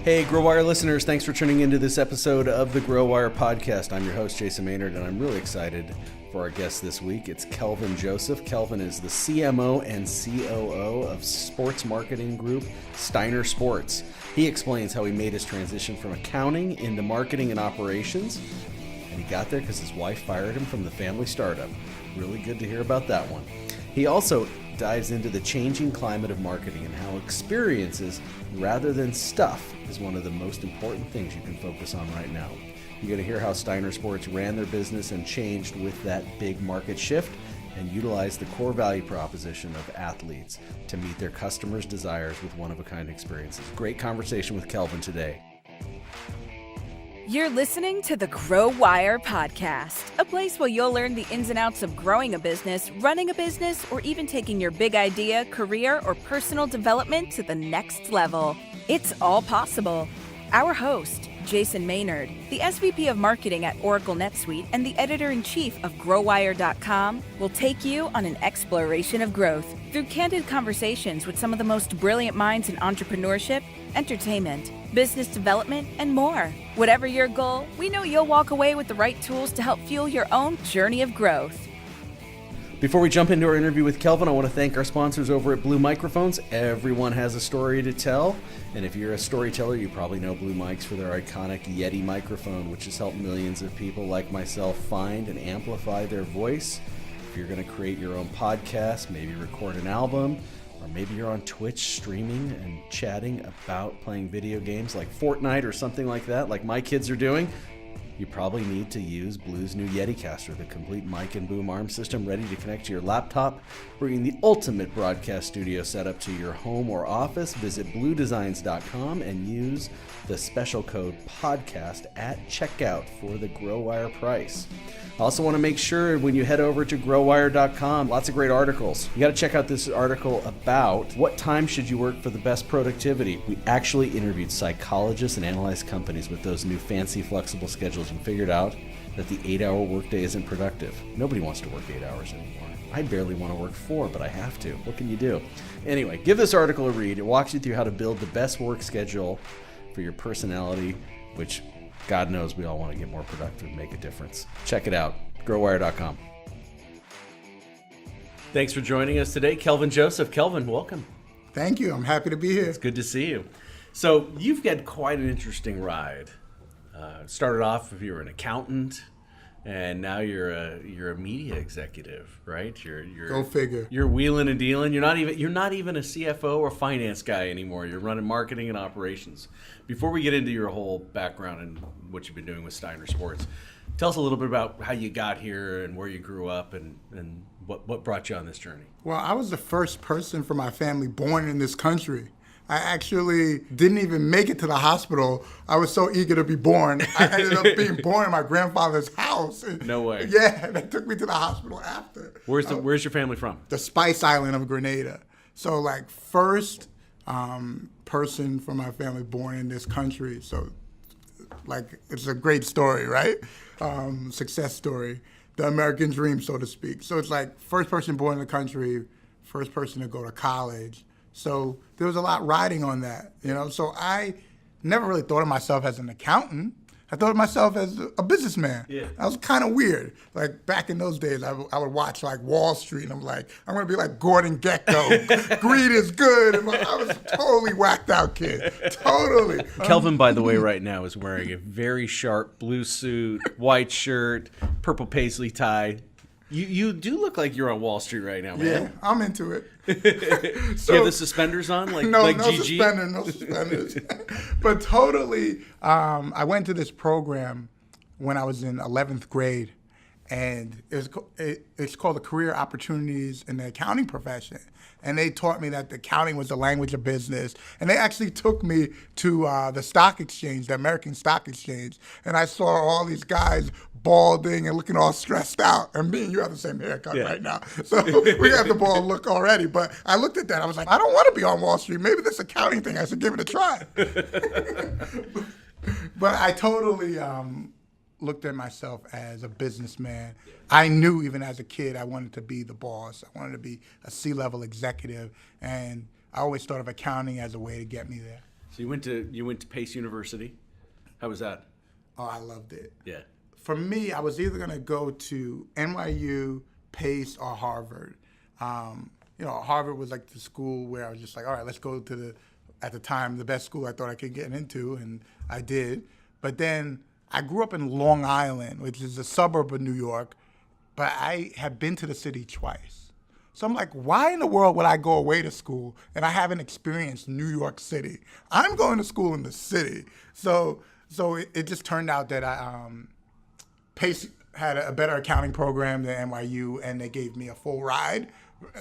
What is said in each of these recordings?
Hey, GrowWire listeners, thanks for tuning into this episode of the GrowWire podcast. I'm your host, Jason Maynard, and I'm really excited for our guest this week. It's Kelvin Joseph. Kelvin is the CMO and COO of sports marketing group Steiner Sports. He explains how he made his transition from accounting into marketing and operations, and he got there because his wife fired him from the family startup. Really good to hear about that one. He also dives into the changing climate of marketing and how experiences rather than stuff is one of the most important things you can focus on right now. You're going to hear how Steiner Sports ran their business and changed with that big market shift and utilized the core value proposition of athletes to meet their customers' desires with one-of-a-kind experiences. Great conversation with Kelvin today. You're listening to the GrowWire podcast, a place where you'll learn the ins and outs of growing a business, running a business, or even taking your big idea, career, or personal development to the next level. It's all possible. Our host, Jason Maynard, the SVP of Marketing at Oracle NetSuite and the Editor-in-Chief of GrowWire.com, will take you on an exploration of growth through candid conversations with some of the most brilliant minds in entrepreneurship, entertainment, business development, and more. Whatever your goal, we know you'll walk away with the right tools to help fuel your own journey of growth. Before we jump into our interview with Kelvin, I want to thank our sponsors over at Blue Microphones. Everyone has a story to tell, and if you're a storyteller, you probably know Blue Mics for their iconic Yeti microphone, which has helped millions of people like myself find and amplify their voice. If you're going to create your own podcast, maybe record an album, or maybe you're on Twitch streaming and chatting about playing video games like Fortnite or something like that, like my kids are doing, you probably need to use Blue's new Yeticaster, the complete mic and boom arm system ready to connect to your laptop, bringing the ultimate broadcast studio setup to your home or office. Visit bluedesigns.com and use the special code podcast at checkout for the GrowWire price. I also want to make sure when you head over to growwire.com, lots of great articles. You got to check out this article about what time should you work for the best productivity. We actually interviewed psychologists and analyzed companies with those new fancy flexible schedules and figured out that the 8-hour workday isn't productive. Nobody wants to work 8 hours anymore. I barely want to work 4, but I have to. What can you do? Anyway, give this article a read. It walks you through how to build the best work schedule for your personality, which God knows we all want to get more productive and make a difference. Check it out, growwire.com. Thanks for joining us today, Kelvin Joseph. Kelvin, welcome. Thank you. I'm happy to be here. It's good to see you. So you've got quite an interesting ride. Started off if you were an accountant, and now you're a media executive, right? You're Go figure. You're wheeling and dealing. You're not even a CFO or finance guy anymore. You're running marketing and operations. Before we get into your whole background and what you've been doing with Steiner Sports, tell us a little bit about how you got here and where you grew up and what brought you on this journey. Well, I was the first person from my family born in this country. I actually didn't even make it to the hospital. I was so eager to be born. I ended up being born in my grandfather's house. No way. Yeah, they took me to the hospital after. Where's your family from? The Spice Island of Grenada. So like first person from my family born in this country. So like it's a great story, right? Success story. The American dream, so to speak. So it's like first person born in the country, first person to go to college. So there was a lot riding on that, you know? So I never really thought of myself as an accountant. I thought of myself as a businessman. Yeah. That was kind of weird. Like back in those days, I would watch like Wall Street and I'm like, I'm gonna be like Gordon Gekko. Greed is good. And I was a totally whacked out kid, totally. Kelvin, by the way, right now is wearing a very sharp blue suit, white shirt, purple paisley tie. You do look like you're on Wall Street right now, man. Yeah, I'm into it. So, you have the suspenders on, like no GG? No suspenders. But totally, I went to this program when I was in 11th grade, and it's called the Career Opportunities in the Accounting Profession. And they taught me that the accounting was the language of business. And they actually took me to the stock exchange, the American Stock Exchange. And I saw all these guys balding and looking all stressed out. And me and you have the same haircut right now. So we have the bald look already. But I looked at that. I was like, I don't want to be on Wall Street. Maybe this accounting thing, I should give it a try. But I totally looked at myself as a businessman. I knew even as a kid I wanted to be the boss. I wanted to be a C-level executive, and I always thought of accounting as a way to get me there. So you went to Pace University. How was that? Oh, I loved it. Yeah. For me, I was either going to go to NYU, Pace, or Harvard. Harvard was like the school where I was just like, all right, let's go to at the time, the best school I thought I could get into, and I did. But then I grew up in Long Island, which is a suburb of New York, but I had been to the city twice. So I'm like, why in the world would I go away to school and I haven't experienced New York City? I'm going to school in the city. So it just turned out that Pace had a better accounting program than NYU, and they gave me a full ride.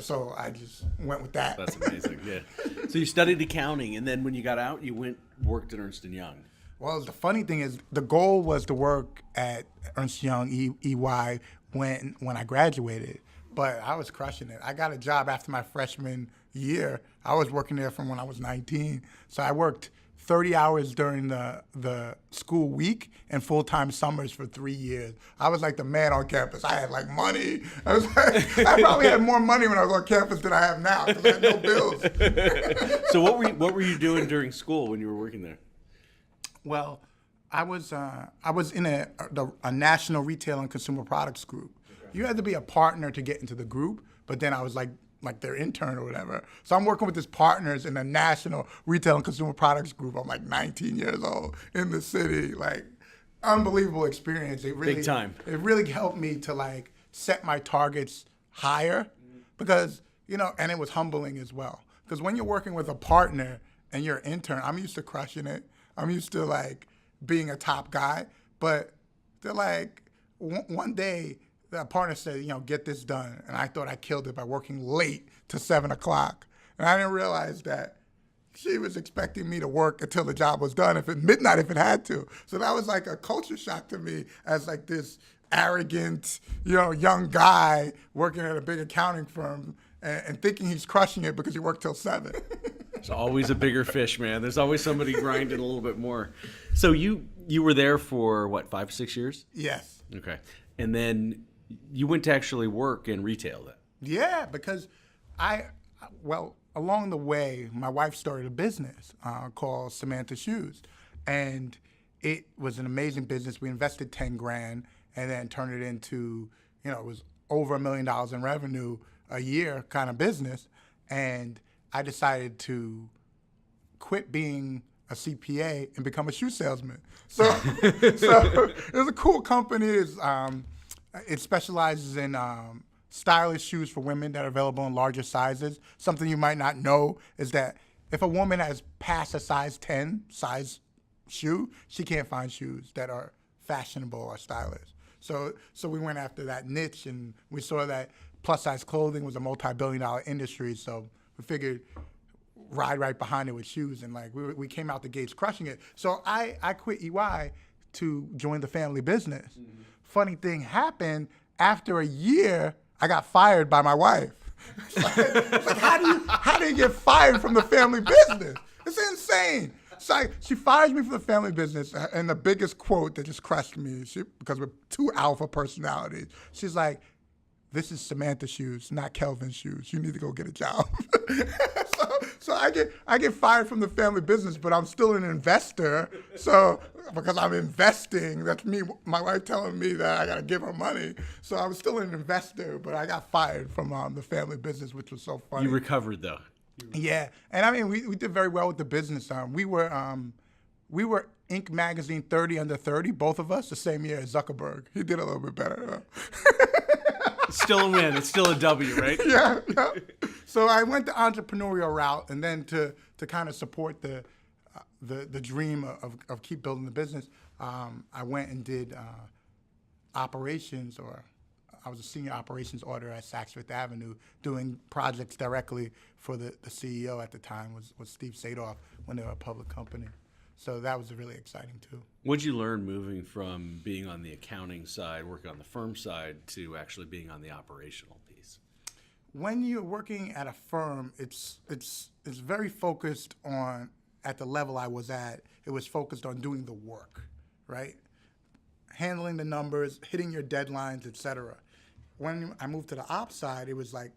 So I just went with that. That's amazing, yeah. So you studied accounting, and then when you got out, you worked at Ernst & Young. Well, the funny thing is, the goal was to work at Ernst & Young, EY, when I graduated. But I was crushing it. I got a job after my freshman year. I was working there from when I was 19. So I worked 30 hours during the school week and full-time summers for 3 years. I was like the man on campus. I had like money. I probably had more money when I was on campus than I have now because I had no bills. So what were you doing during school when you were working there? Well, I was in a national retail and consumer products group. Okay. You had to be a partner to get into the group, but then I was like their intern or whatever. So I'm working with these partners in the national retail and consumer products group. I'm like 19 years old in the city. Like, unbelievable experience. It really, big time. It really helped me to like set my targets higher because, and it was humbling as well. Because when you're working with a partner and you're an intern, I'm used to crushing it. I'm used to like being a top guy. But they're like, one day, the partner said, get this done. And I thought I killed it by working late to 7 o'clock. And I didn't realize that she was expecting me to work until the job was done, if it midnight if it had to. So that was like a culture shock to me as like this arrogant, young guy working at a big accounting firm and thinking he's crushing it because he worked till 7. There's always a bigger fish, man. There's always somebody grinding a little bit more. So you were there for what, 5 or 6 years? Yes. Okay. And then you went to actually work in retail then? Yeah, because along the way, my wife started a business called Samantha Shoes. And it was an amazing business. We invested $10,000 and then turned it into, it was over $1 million in revenue a year kind of business. And I decided to quit being a CPA and become a shoe salesman. So it was a cool company. It specializes in stylish shoes for women that are available in larger sizes. Something you might not know is that if a woman has passed a size 10 size shoe, she can't find shoes that are fashionable or stylish. So we went after that niche, and we saw that plus-size clothing was a multi-billion-dollar industry, so we figured ride right behind it with shoes, and like we came out the gates crushing it. So I quit EY to join the family business. Mm-hmm. Funny thing happened, after a year, I got fired by my wife. It's like how do you get fired from the family business? It's insane. So she fires me from the family business, and the biggest quote that just crushed me, because we're two alpha personalities, she's like, "This is Samantha Shoes, not Kelvin Shoes. You need to go get a job." So I get fired from the family business, but I'm still an investor. So because I'm investing, that's me, my wife telling me that I got to give her money. So I'm still an investor, but I got fired from the family business, which was so funny. You recovered though. Yeah, and I mean we did very well with the business. We were Inc. magazine 30 under 30, both of us, the same year as Zuckerberg. He did a little bit better. It's still a win. It's still a W, right? Yeah. So I went the entrepreneurial route, and then to kind of support the dream of keep building the business, I went and did operations, or I was a senior operations auditor at Saks Fifth Avenue, doing projects directly for the CEO at the time was Steve Sadoff when they were a public company. So that was really exciting too. What did you learn moving from being on the accounting side, working on the firm side, to actually being on the operational piece? When you're working at a firm, it's very focused on, at the level I was at, it was focused on doing the work, right? Handling the numbers, hitting your deadlines, et cetera. When I moved to the ops side, it was like,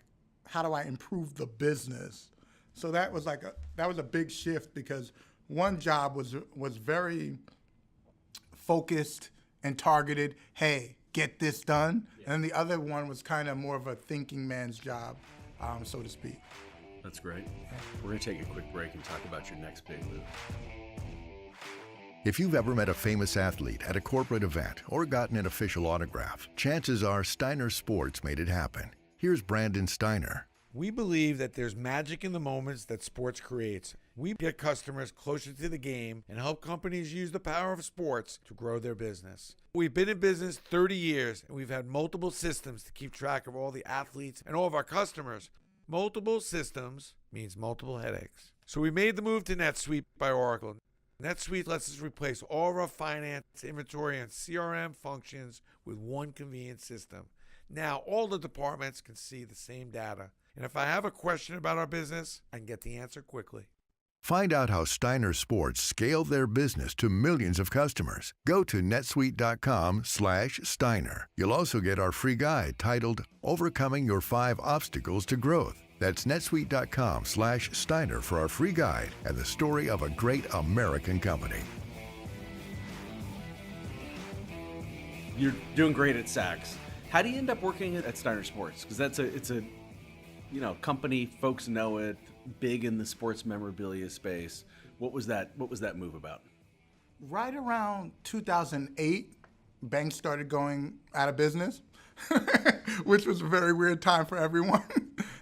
how do I improve the business? So that was a big shift, because one job was very focused and targeted. Hey, get this done. Yeah. And then the other one was kind of more of a thinking man's job, so to speak. That's great. We're going to take a quick break and talk about your next big move. If you've ever met a famous athlete at a corporate event or gotten an official autograph, chances are Steiner Sports made it happen. Here's Brandon Steiner. We believe that there's magic in the moments that sports creates. We get customers closer to the game and help companies use the power of sports to grow their business. We've been in business 30 years, and we've had multiple systems to keep track of all the athletes and all of our customers. Multiple systems means multiple headaches. So we made the move to NetSuite by Oracle. NetSuite lets us replace all of our finance, inventory, and CRM functions with one convenient system. Now all the departments can see the same data. And if I have a question about our business, I can get the answer quickly. Find out how Steiner Sports scaled their business to millions of customers. Go to netsuite.com/Steiner. You'll also get our free guide titled Overcoming Your 5 Obstacles to Growth. That's netsuite.com/Steiner for our free guide and the story of a great American company. You're doing great at Saks. How do you end up working at Steiner Sports? Because it's a company, folks know it, big in the sports memorabilia space. What was that move about? Right around 2008, banks started going out of business, which was a very weird time for everyone.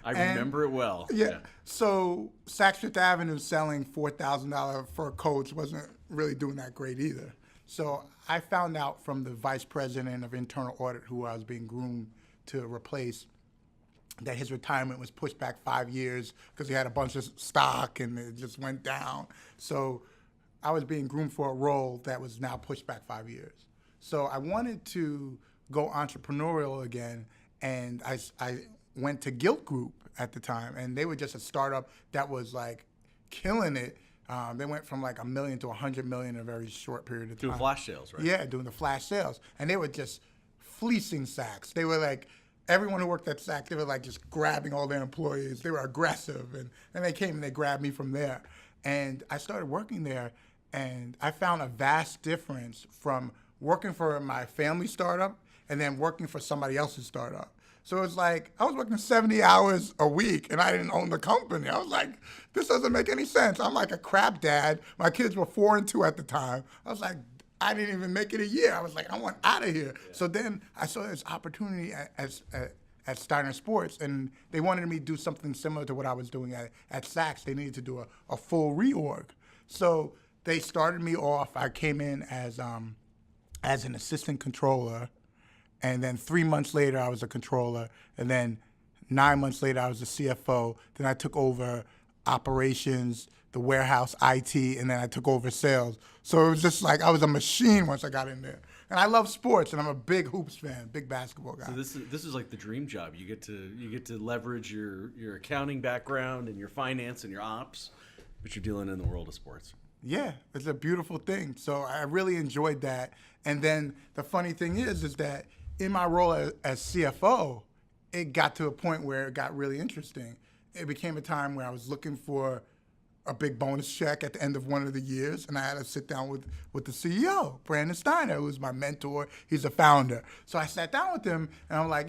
I remember it well. Yeah. So Saks Fifth Avenue selling $4,000 fur coats wasn't really doing that great either. So I found out from the vice president of internal audit, who I was being groomed to replace, that his retirement was pushed back 5 years because he had a bunch of stock and it just went down. So I was being groomed for a role that was now pushed back 5 years. So I wanted to go entrepreneurial again, and I went to Gilt Group at the time, and they were just a startup that was like killing it. They went from like $1 million to $100 million in a very short period of time. Doing flash sales, right? Yeah, doing the flash sales. And they were just fleecing Saks. They were like, everyone who worked at Saks, they were like just grabbing all their employees. They were aggressive. And they came and they grabbed me from there. And I started working there, and I found a vast difference from working for my family startup and then working for somebody else's startup. So it's like I was working 70 hours a week and I didn't own the company. I was like, this doesn't make any sense. I'm like a crap dad. My kids were 4 and 2 at the time. I was like, I didn't even make it a year. I was like, I want out of here. Yeah. So then I saw this opportunity at Steiner Sports, and they wanted me to do something similar to what I was doing at Saks. They needed to do a full reorg. So they started me off. I came in as an assistant controller. And then 3 months later, I was a controller. And then 9 months later, I was a CFO. Then I took over operations, the warehouse, IT, and then I took over sales. So it was just like I was a machine once I got in there. And I love sports, and I'm a big hoops fan, big basketball guy. So this is like the dream job. You get to leverage your accounting background and your finance and your ops, but you're dealing in the world of sports. Yeah, it's a beautiful thing. So I really enjoyed that. And then the funny thing is that in my role as CFO, it got to a point where it got really interesting. It became a time where I was looking for a big bonus check at the end of one of the years, and I had to sit down with the CEO, Brandon Steiner, who's my mentor. He's a founder. So I sat down with him, and I'm like,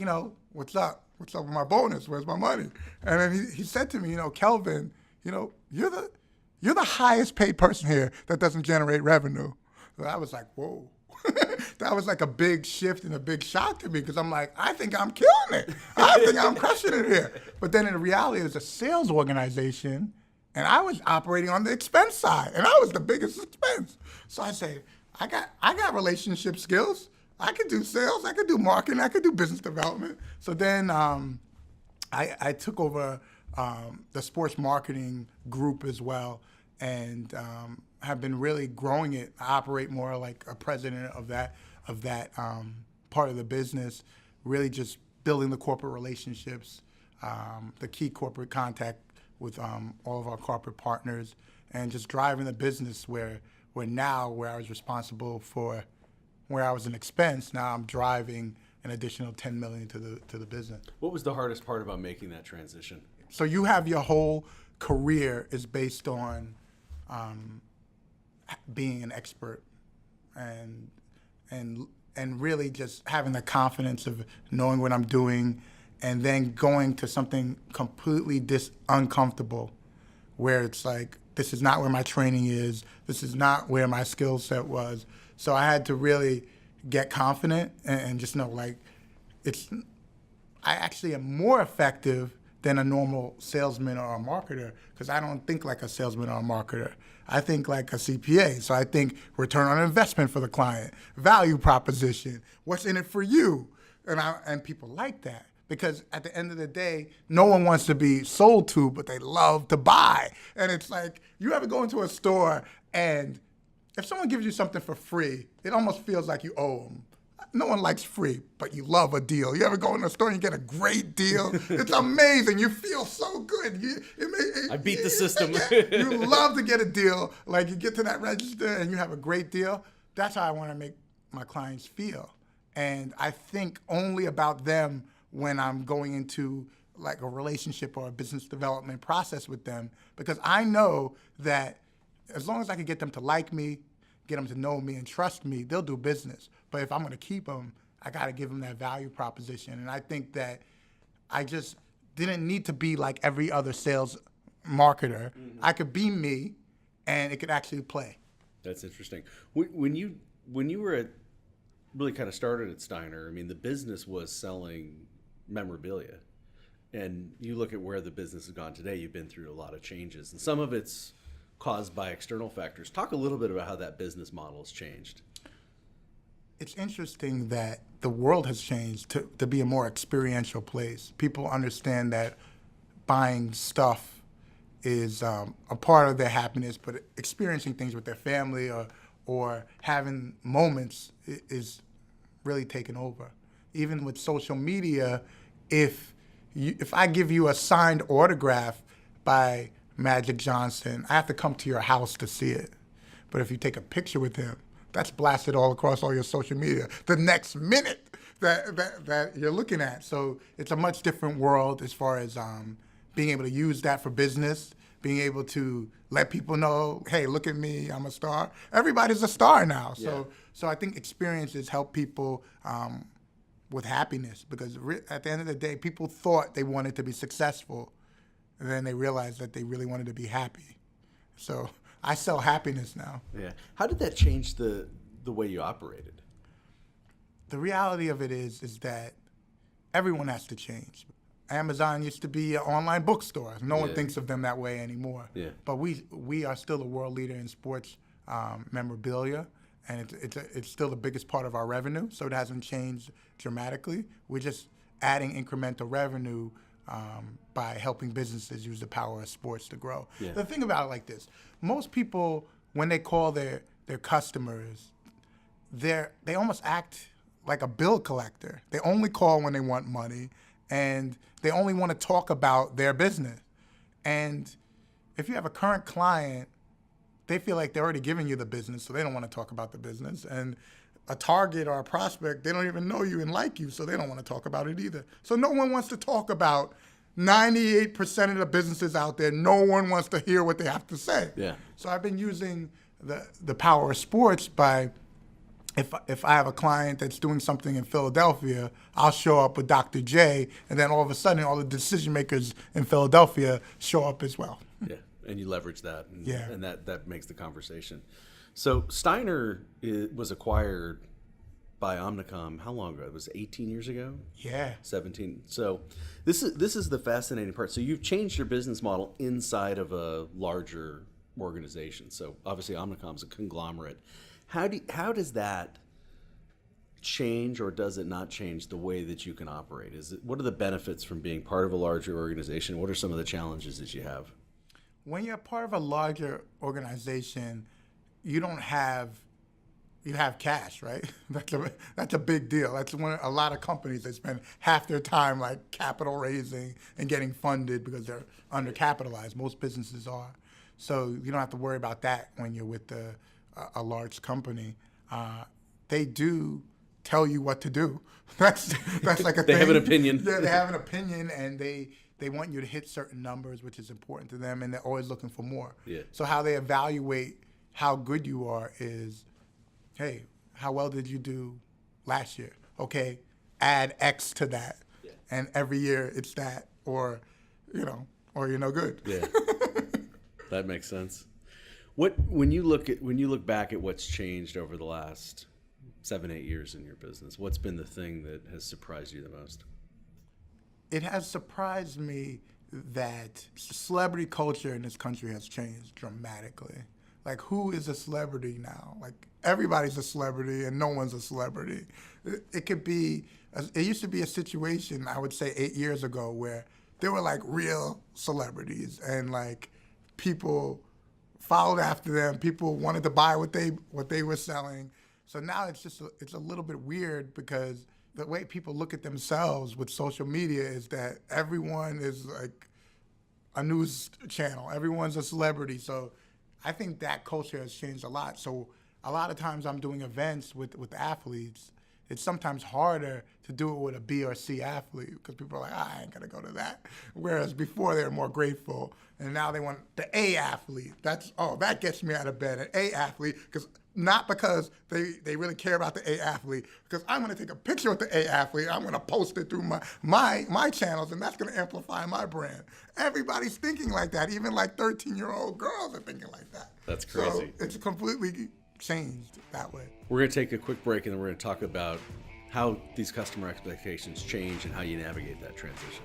what's up? What's up with my bonus? Where's my money? And then he said to me, Kelvin, you're the highest paid person here that doesn't generate revenue. So I was like, whoa. That was like a big shift and a big shock to me, because I'm like, I think I'm killing it. I think I'm crushing it here. But then in reality, it was a sales organization, and I was operating on the expense side, and I was the biggest expense. So I say, I got relationship skills. I could do sales. I could do marketing. I could do business development. So then I took over the sports marketing group as well, and have been really growing it. I operate more like a president of that part of the business, really just building the corporate relationships, the key corporate contact with all of our corporate partners, and just driving the business where I was responsible for, where I was an expense, now I'm driving an additional $10 million to the business. What was the hardest part about making that transition? So you have your whole career is based on being an expert and really just having the confidence of knowing what I'm doing, and then going to something completely uncomfortable, where it's like, this is not where my training is, this is not where my skill set was. So I had to really get confident and just know, like, I actually am more effective than a normal salesman or a marketer, because I don't think like a salesman or a marketer. I think like a CPA. So I think return on investment for the client, value proposition, what's in it for you, and people like that. Because at the end of the day, no one wants to be sold to, but they love to buy. And it's like, you ever go into a store and if someone gives you something for free, it almost feels like you owe them. No one likes free, but you love a deal. You ever go in a store and you get a great deal? It's amazing. You feel so good. I beat the system. You love to get a deal. Like, you get to that register and you have a great deal. That's how I want to make my clients feel. And I think only about them when I'm going into like a relationship or a business development process with them, because I know that as long as I can get them to like me, get them to know me and trust me, they'll do business. But if I'm going to keep them, I got to give them that value proposition. And I think that I just didn't need to be like every other sales marketer. Mm-hmm. I could be me, and it could actually play. That's interesting. When you were really kind of started at Steiner, I mean, the business was selling memorabilia. And you look at where the business has gone today, you've been through a lot of changes. And some of it's caused by external factors. Talk a little bit about how that business model has changed. It's interesting that the world has changed to be a more experiential place. People understand that buying stuff is a part of their happiness, but experiencing things with their family or having moments is really taken over. Even with social media, if I give you a signed autograph by Magic Johnson, I have to come to your house to see it. But if you take a picture with him, that's blasted all across all your social media the next minute that you're looking at. So it's a much different world as far as being able to use that for business, being able to let people know, hey, look at me, I'm a star. Everybody's a star now. Yeah. So I think experiences help people with happiness, because at the end of the day, people thought they wanted to be successful, and then they realized that they really wanted to be happy. So I sell happiness now. Yeah. How did that change the way you operated? The reality of it is that everyone has to change. Amazon used to be an online bookstore. No one thinks of them that way anymore. Yeah. But we are still a world leader in sports memorabilia, and it's still the biggest part of our revenue, so it hasn't changed dramatically. We're just adding incremental revenue by helping businesses use the power of sports to grow. Yeah. The thing about it like this, most people, when they call their customers, they almost act like a bill collector. They only call when they want money, and they only want to talk about their business. And if you have a current client, they feel like they're already giving you the business, so they don't want to talk about the business. And a target or a prospect, they don't even know you and like you, so they don't want to talk about it either. So no one wants to talk about 98% of the businesses out there. No one wants to hear what they have to say. Yeah. So I've been using the power of sports by, if I have a client that's doing something in Philadelphia, I'll show up with Dr. J, and then all of a sudden, all the decision makers in Philadelphia show up as well. Yeah, and you leverage that, and that makes the conversation. So Steiner was acquired by Omnicom how long ago? It was 18 years ago? Yeah. 17. So this is the fascinating part. So you've changed your business model inside of a larger organization. So obviously Omnicom's a conglomerate. How does that change, or does it not change the way that you can operate? What are the benefits from being part of a larger organization? What are some of the challenges that you have? When you're part of a larger organization, you have cash, right? That's a big deal. That's a lot of companies that spend half their time like capital raising and getting funded because they're undercapitalized. Most businesses are. So you don't have to worry about that when you're with a large company. They do tell you what to do. That's like a they thing. Have an opinion. Yeah, they have an opinion, and they want you to hit certain numbers, which is important to them, and they're always looking for more. Yeah. So how they evaluate how good you are is, hey, how well did you do last year? Okay, add X to that. Yeah. And every year it's that, or you're no good. Yeah. That makes sense. When you look back at what's changed over the last 7-8 years in your business, what's been the thing that has surprised you the most? It has surprised me that celebrity culture in this country has changed dramatically. Like, who is a celebrity now? Like, everybody's a celebrity and no one's a celebrity. It used to be a situation, I would say 8 years ago, where there were like real celebrities and like people followed after them. People wanted to buy what they were selling. So now it's a little bit weird because the way people look at themselves with social media is that everyone is like a news channel. Everyone's a celebrity. So I think that culture has changed a lot. So a lot of times I'm doing events with athletes. It's sometimes harder to do it with a B or C athlete because people are like, I ain't gonna go to that. Whereas before they were more grateful, and now they want the A athlete. That gets me out of bed, an A athlete, not because they really care about the A athlete, because I'm gonna take a picture with the A athlete, I'm gonna post it through my channels, and that's gonna amplify my brand. Everybody's thinking like that. Even like 13-year-old girls are thinking like that. That's crazy. So it's completely changed that way. We're going to take a quick break and then we're going to talk about how these customer expectations change and how you navigate that transition.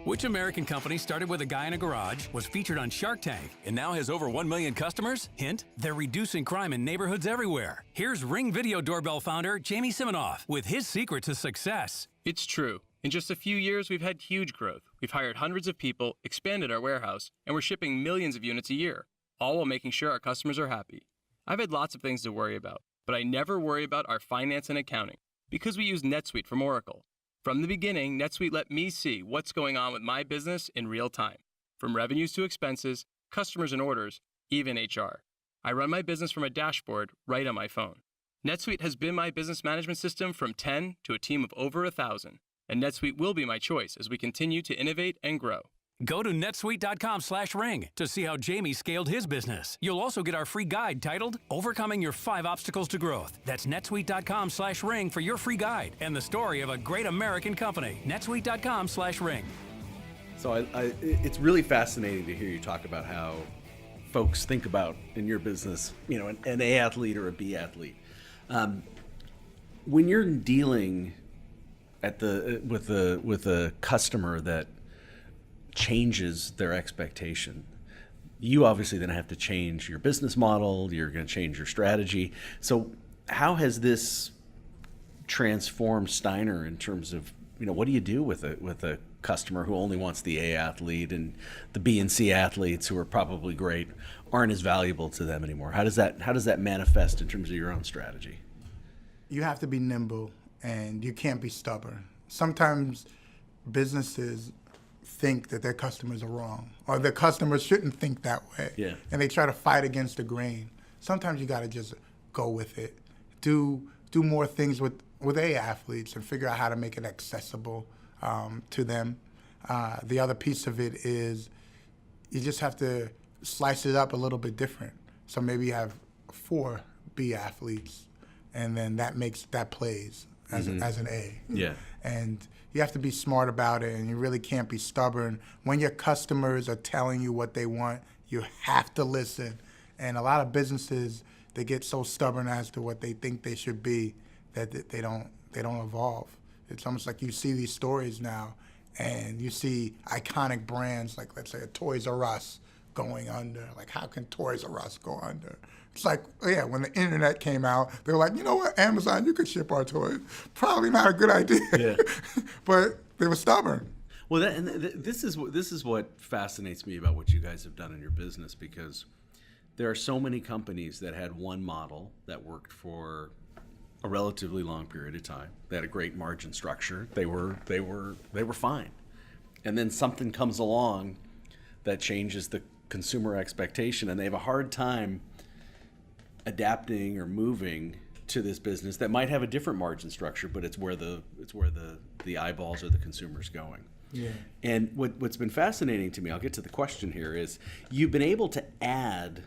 Which American company started with a guy in a garage, was featured on Shark Tank, and now has over 1 million customers? Hint, they're reducing crime in neighborhoods everywhere. Here's Ring Video Doorbell founder Jamie Siminoff with his secret to success. It's true. In just a few years, we've had huge growth. We've hired hundreds of people, expanded our warehouse, and we're shipping millions of units a year, all while making sure our customers are happy. I've had lots of things to worry about, but I never worry about our finance and accounting because we use NetSuite from Oracle. From the beginning, NetSuite let me see what's going on with my business in real time, from revenues to expenses, customers and orders, even HR. I run my business from a dashboard right on my phone. NetSuite has been my business management system from 10 to a team of over 1,000, and NetSuite will be my choice as we continue to innovate and grow. Go to netsuite.com/ring to see how Jamie scaled his business. You'll also get our free guide titled Overcoming Your 5 Obstacles to Growth. That's netsuite.com/ring for your free guide and the story of a great American company. netsuite.com/ring. So it's really fascinating to hear you talk about how folks think about in your business, an A athlete or a B athlete. When you're dealing with a customer that changes their expectation, you obviously then have to change your business model, you're going to change your strategy. So how has this transformed Steiner in terms of, what do you do with a customer who only wants the A athlete, and the B and C athletes, who are probably great, aren't as valuable to them anymore? How does that manifest in terms of your own strategy? You have to be nimble and you can't be stubborn. Sometimes businesses think that their customers are wrong, or their customers shouldn't think that way. Yeah. And they try to fight against the grain. Sometimes you got to just go with it. Do more things with A athletes and figure out how to make it accessible to them. The other piece of it is you just have to slice it up a little bit different. So maybe you have 4 B athletes, and then that plays as an A. Yeah. And you have to be smart about it, and you really can't be stubborn. When your customers are telling you what they want, you have to listen. And a lot of businesses, they get so stubborn as to what they think they should be that they don't evolve. It's almost like you see these stories now, and you see iconic brands like, let's say, a Toys R Us going under. Like, how can Toys R Us go under? It's like, when the internet came out, they were like, you know what, Amazon, you could ship our toys. Probably not a good idea. Yeah. But they were stubborn. Well, this is what fascinates me about what you guys have done in your business, because there are so many companies that had one model that worked for a relatively long period of time. They had a great margin structure. They were fine. And then something comes along that changes the consumer expectation, and they have a hard time adapting or moving to this business that might have a different margin structure, but it's where the eyeballs of the consumer's going. Yeah. And what's been fascinating to me, I'll get to the question here, is you've been able to add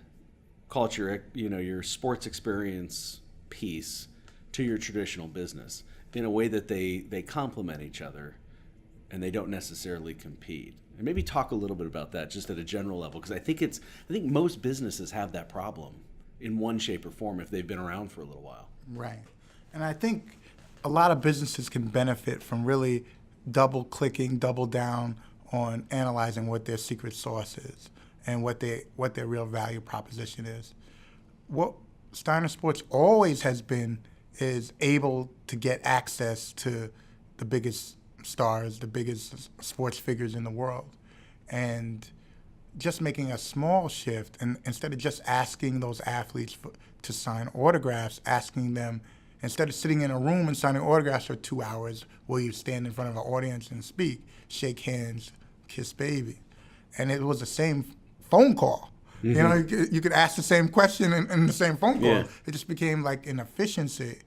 call it your sports experience piece to your traditional business in a way that they complement each other and they don't necessarily compete. And maybe talk a little bit about that just at a general level, because I think most businesses have that problem in one shape or form if they've been around for a little while. Right. And I think a lot of businesses can benefit from really double down on analyzing what their secret sauce is and what their real value proposition is. What Steiner Sports always has been is able to get access to the biggest stars, the biggest sports figures in the world. And just making a small shift, and instead of just asking those athletes to sign autographs, asking them, instead of sitting in a room and signing autographs for 2 hours, will you stand in front of an audience and speak, shake hands, kiss baby? And it was the same phone call. Mm-hmm. You know, you could ask the same question in the same phone call. Yeah. It just became like an efficiency.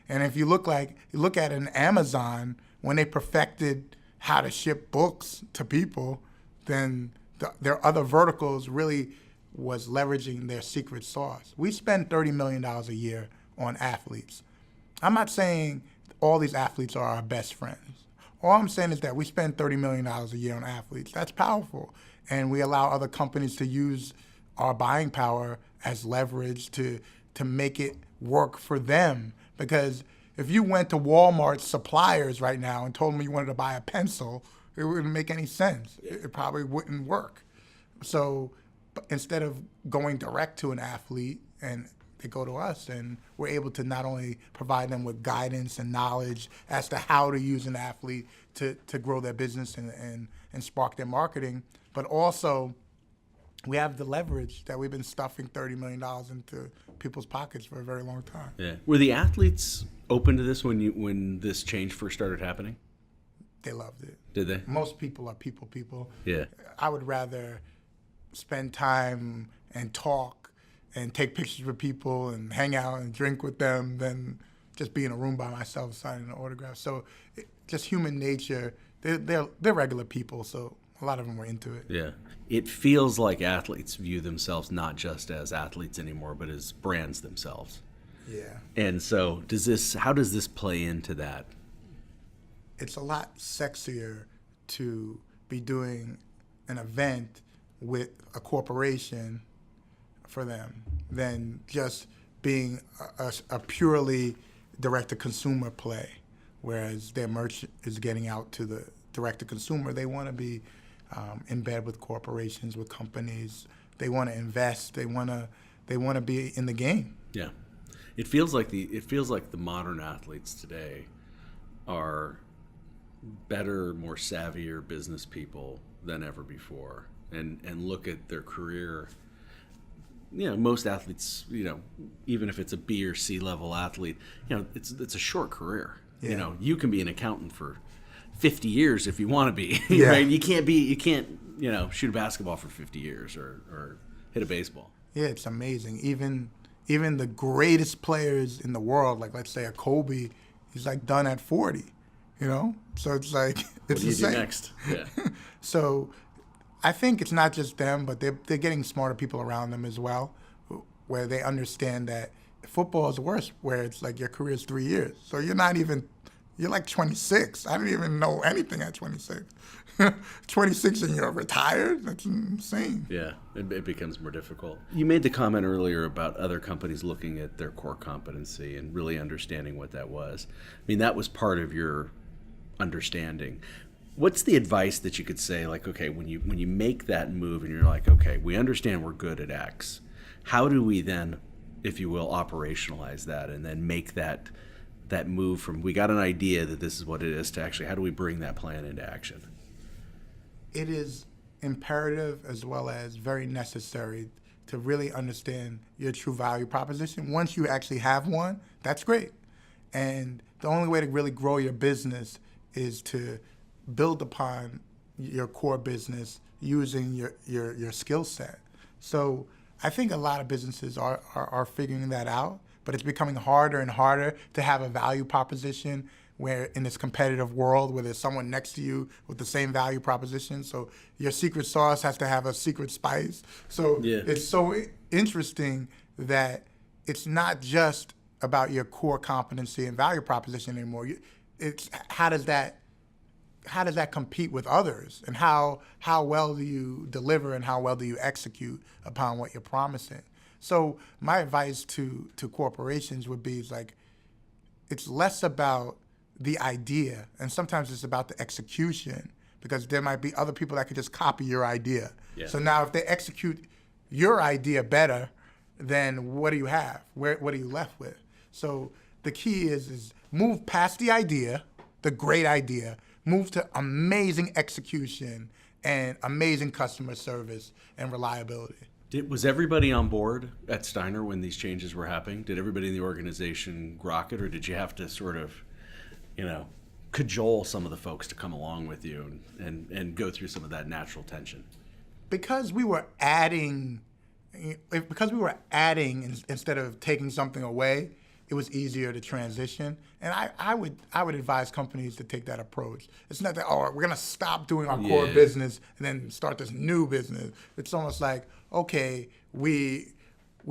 And if you look at an Amazon, when they perfected how to ship books to people, then their other verticals really was leveraging their secret sauce. We spend $30 million a year on athletes. I'm not saying all these athletes are our best friends. All I'm saying is that we spend $30 million a year on athletes. That's powerful. And we allow other companies to use our buying power as leverage to make it work for them. Because if you went to Walmart's suppliers right now and told them you wanted to buy a pencil, it wouldn't make any sense. It probably wouldn't work. So instead of going direct to an athlete, and they go to us, and we're able to not only provide them with guidance and knowledge as to how to use an athlete to grow their business and spark their marketing, but also we have the leverage that we've been stuffing $30 million into people's pockets for a very long time. Yeah. Were the athletes open to this when this change first started happening? They loved it. Did they? Most people are people. Yeah. I would rather spend time and talk and take pictures with people and hang out and drink with them than just be in a room by myself signing an autograph. So just human nature, they're regular people, so a lot of them were into it. Yeah. It feels like athletes view themselves not just as athletes anymore, but as brands themselves. Yeah. And so how does this play into that? It's a lot sexier to be doing an event with a corporation for them than just being a purely direct-to-consumer play, whereas their merch is getting out to the direct-to-consumer. They want to be in bed with corporations, with companies. They want to invest. They want to be in the game. Yeah, it feels like the modern athletes today are better, more savvier business people than ever before, and look at their career. You know, most athletes, you know, even if it's a B or C level athlete, you know, it's a short career. Yeah. You know, you can be an accountant for 50 years if you want to be. Yeah. Right? You can't, you know, shoot a basketball for 50 years or hit a baseball. Yeah, it's amazing. Even the greatest players in the world, like let's say a Kobe, he's like done at 40. You know, so it's like it's what do you the same. Do next? Yeah. So I think it's not just them, but they're getting smarter people around them as well, where they understand that football is worse, where it's like your career is 3 years. So you're like 26. I didn't even know anything at 26. 26 and you're retired? That's insane. Yeah, it becomes more difficult. You made the comment earlier about other companies looking at their core competency and really understanding what that was. I mean, that was part of your understanding. What's the advice that you could say, like, okay, when you make that move and you're like, okay, we understand we're good at X, how do we then, if you will, operationalize that and then make that move from we got an idea that this is what it is to actually how do we bring that plan into action? It is imperative as well as very necessary to really understand your true value proposition. Once you actually have one, that's great. And the only way to really grow your business is to build upon your core business using your skill set. So I think a lot of businesses are figuring that out, but it's becoming harder and harder to have a value proposition where in this competitive world where there's someone next to you with the same value proposition. So your secret sauce has to have a secret spice. So yeah. It's so interesting that it's not just about your core competency and value proposition anymore. It's how does that compete with others, and how well do you deliver and how well do you execute upon what you're promising? So my advice to corporations would be it's less about the idea, and sometimes it's about the execution, because there might be other people that could just copy your idea. Yeah. So now if they execute your idea better, then what do you have? What are you left with? So the key is move past the idea, the great idea, move to amazing execution and amazing customer service and reliability. Was everybody on board at Steiner when these changes were happening? Did everybody in the organization grok it, or did you have to sort of, cajole some of the folks to come along with you and go through some of that natural tension? Because we were adding instead of taking something away, it was easier to transition. And I would advise companies to take that approach. It's not that, we're going to stop doing our core business and then start this new business. It's almost like, okay, we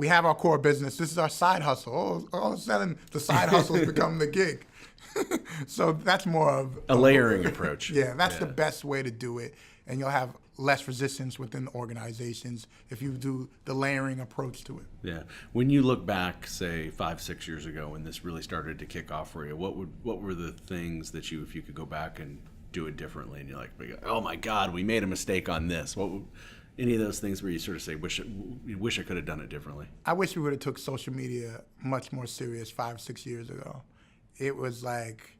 have our core business. This is our side hustle. All of a sudden, the side hustle has become the gig. So that's more of a layering approach. Yeah, that's the best way to do it. And you'll have less resistance within the organizations if you do the layering approach to it. Yeah. When you look back, say 5-6 years ago, when this really started to kick off for you, what were the things that if you could go back and do it differently, and you're like, oh my God, we made a mistake on this? Any of those things where you sort of say, wish I could have done it differently? I wish we would have took social media much more serious 5-6 years ago. It was like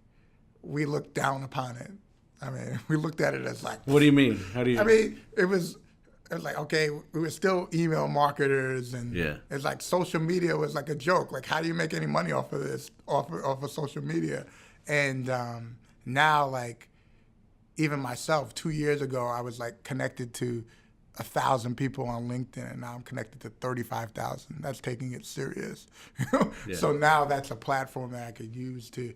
we looked down upon it. I mean, we looked at it as like... What do you mean? How do you... I mean, it was like, okay, we were still email marketers, and it's like social media was like a joke. Like, how do you make any money off of this, off of social media? And now, like, even myself, 2 years ago, I was like connected to 1,000 people on LinkedIn, and now I'm connected to 35,000. That's taking it serious. So now that's a platform that I could use to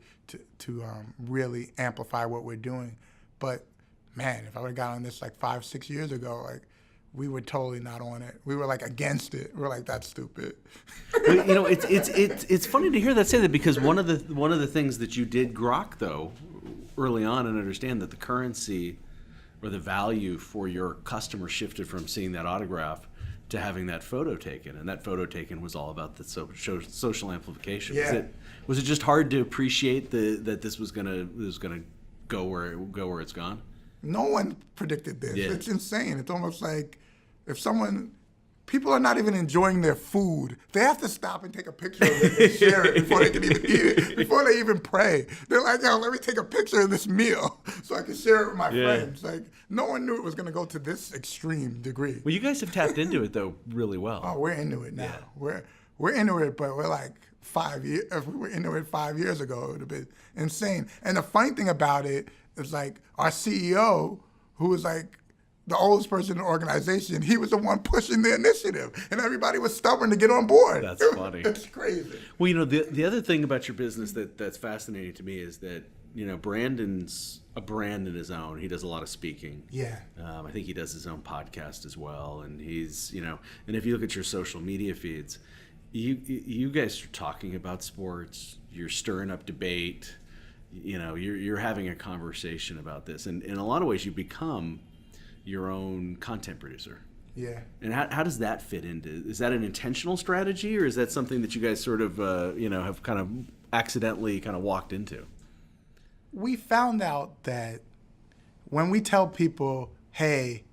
really amplify what we're doing. But man, if I would have got on this like 5-6 years ago, like we were totally not on it. We were like against it. We were like, that's stupid. Well, it's funny to hear that say that, because one of the things that you did grok though early on and understand that the currency or the value for your customer shifted from seeing that autograph to having that photo taken, and that photo taken was all about the social amplification. Yeah. Was it just hard to appreciate that this was gonna go where it's gone? No one predicted this. Yeah. It's insane. It's almost like people are not even enjoying their food. They have to stop and take a picture of it and share it before they can even eat it, before they even pray. They're like, yo, let me take a picture of this meal so I can share it with my friends. Like, no one knew it was going to go to this extreme degree. Well, you guys have tapped into it, though, really well. Oh, we're into it now. Yeah. We're into it, but we're like 5 years. If we were into it 5 years ago, it would have been insane. And the funny thing about it is, like, our CEO, who was like the oldest person in the organization, he was the one pushing the initiative, and everybody was stubborn to get on board. That's funny. It's crazy. Well, the other thing about your business that's fascinating to me is that, Brandon's a brand in his own. He does a lot of speaking. Yeah. I think he does his own podcast as well, and he's, and if you look at your social media feeds, you guys are talking about sports, you're stirring up debate, you're having a conversation about this, and in a lot of ways you become your own content producer. Yeah. And how does that fit into? Is that an intentional strategy, or is that something that you guys sort of have kind of accidentally kind of walked into? We found out that when we tell people, hey,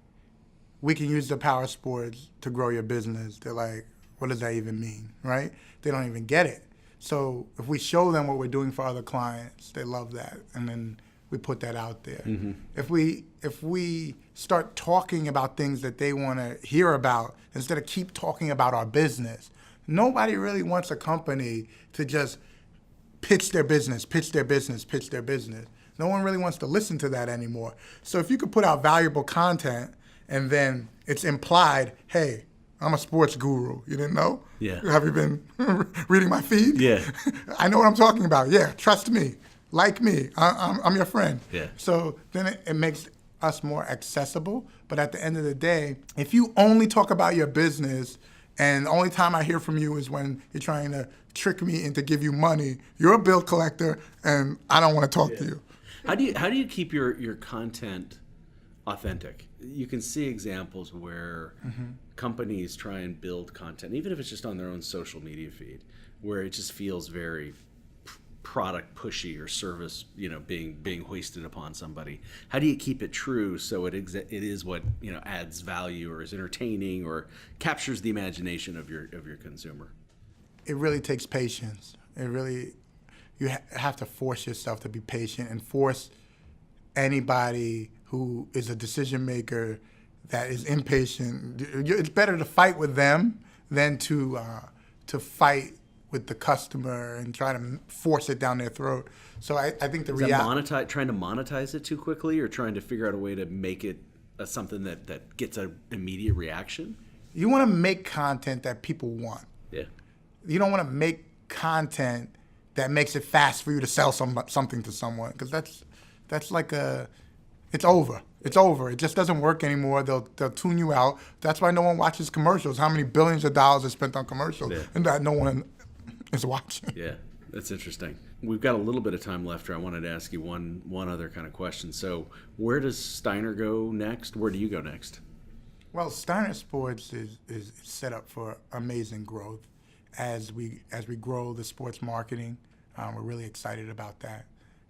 we can use the power of sports to grow your business, they're like, what does that even mean, right? They don't even get it. So if we show them what we're doing for other clients, they love that, and then we put that out there. Mm-hmm. If we start talking about things that they want to hear about instead of keep talking about our business, nobody really wants a company to just pitch their business. No one really wants to listen to that anymore. So if you could put out valuable content and then it's implied, hey, I'm a sports guru. You didn't know? Yeah. Have you been reading my feed? Yeah. I know what I'm talking about. Yeah, trust me. Like me. I'm your friend. Yeah. So then it makes us more accessible. But at the end of the day, if you only talk about your business And the only time I hear from you is when you're trying to trick me into give you money. You're a bill collector, and I don't want to talk to you. How do you keep your content authentic? You can see examples where companies try and build content, even if it's just on their own social media feed, where it just feels very product pushy or service, being hoisted upon somebody. How do you keep it true so it is what adds value or is entertaining or captures the imagination of your consumer? It really takes patience. You have to force yourself to be patient and force anybody who is a decision maker that is impatient. It's better to fight with them than to fight with the customer and try to force it down their throat. So I think trying to monetize it too quickly, or trying to figure out a way to make it something that gets an immediate reaction? You want to make content that people want. Yeah. You don't want to make content that makes it fast for you to sell something to someone, because that's like it's over. It's over. It just doesn't work anymore. They'll tune you out. That's why no one watches commercials. How many billions of dollars are spent on commercials, and that no one is watching. Yeah, that's interesting. We've got a little bit of time left here. I wanted to ask you one other kind of question. So where does Steiner go next? Where do you go next? Well, Steiner Sports is set up for amazing growth as we grow the sports marketing. We're really excited about that,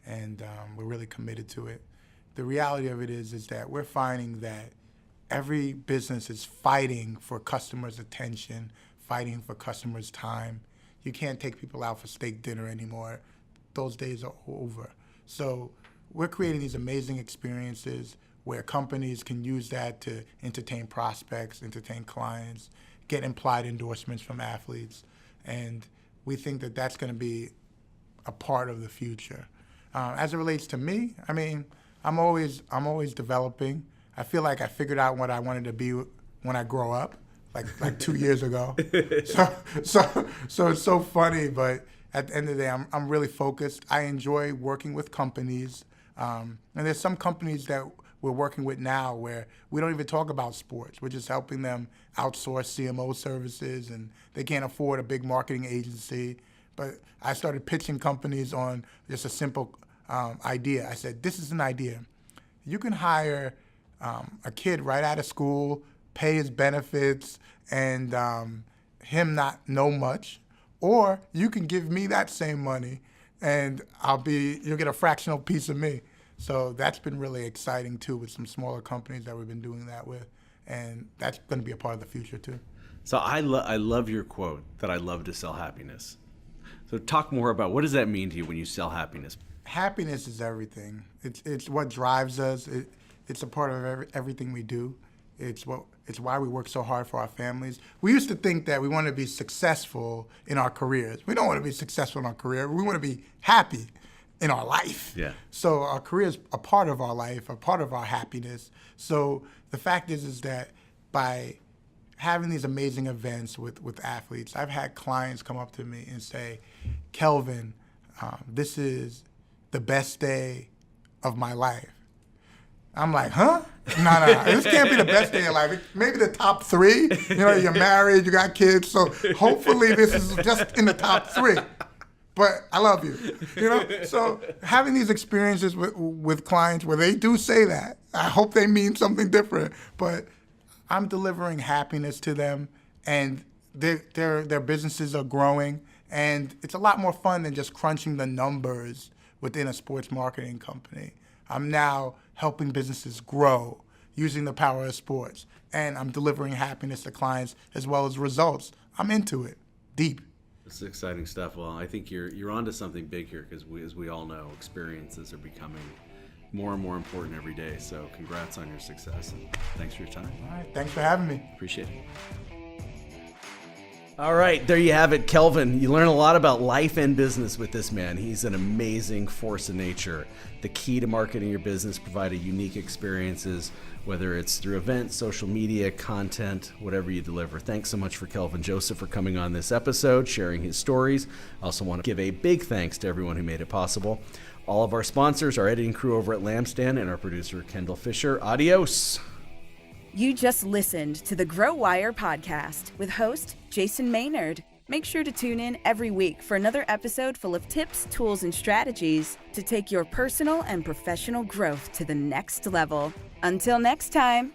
and we're really committed to it. The reality of it is that we're finding that every business is fighting for customers' attention, fighting for customers' time. You can't take people out for steak dinner anymore. Those days are over. So we're creating these amazing experiences where companies can use that to entertain prospects, entertain clients, get implied endorsements from athletes. And we think that that's going to be a part of the future. As it relates to me, I mean, I'm always developing. I feel like I figured out what I wanted to be when I grow up, like 2 years ago. So it's so funny, but at the end of the day, I'm really focused. I enjoy working with companies, and there's some companies that we're working with now where we don't even talk about sports. We're just helping them outsource CMO services, and they can't afford a big marketing agency. But I started pitching companies on just a simple idea. I said, this is an idea. You can hire a kid right out of school, pay his benefits, and him not know much, or you can give me that same money, and you'll get a fractional piece of me. So that's been really exciting too, with some smaller companies that we've been doing that with, and that's going to be a part of the future too. So I love your quote that I love to sell happiness. So talk more about, what does that mean to you when you sell happiness? Happiness is everything. It's what drives us. It's a part of everything we do. It's why we work so hard for our families. We used to think that we want to be successful in our careers. We don't want to be successful in our career. We want to be happy in our life. Yeah. So our career is a part of our life, a part of our happiness. So the fact is that by having these amazing events with athletes, I've had clients come up to me and say, Kelvin, this is the best day of my life. I'm like, huh? No. This can't be the best day of life. Maybe the top 3. You're married, you got kids, so hopefully this is just in the top 3. But I love you. So having these experiences with clients where they do say that, I hope they mean something different. But I'm delivering happiness to them, and their businesses are growing, and it's a lot more fun than just crunching the numbers within a sports marketing company. I'm now helping businesses grow using the power of sports, and I'm delivering happiness to clients as well as results. I'm into it, deep. This is exciting stuff. Well, I think you're onto something big here, because as we all know, experiences are becoming more and more important every day. So congrats on your success, and thanks for your time. All right, thanks for having me. Appreciate it. All right, there you have it, Kelvin. You learn a lot about life and business with this man. He's an amazing force of nature. The key to marketing your business, providing unique experiences, whether it's through events, social media, content, whatever you deliver. Thanks so much for Kelvin Joseph for coming on this episode, sharing his stories. I also want to give a big thanks to everyone who made it possible. All of our sponsors, our editing crew over at Lampstand, and our producer, Kendall Fisher. Adios. You just listened to the Grow Wire podcast with host Jason Maynard. Make sure to tune in every week for another episode full of tips, tools, and strategies to take your personal and professional growth to the next level. Until next time.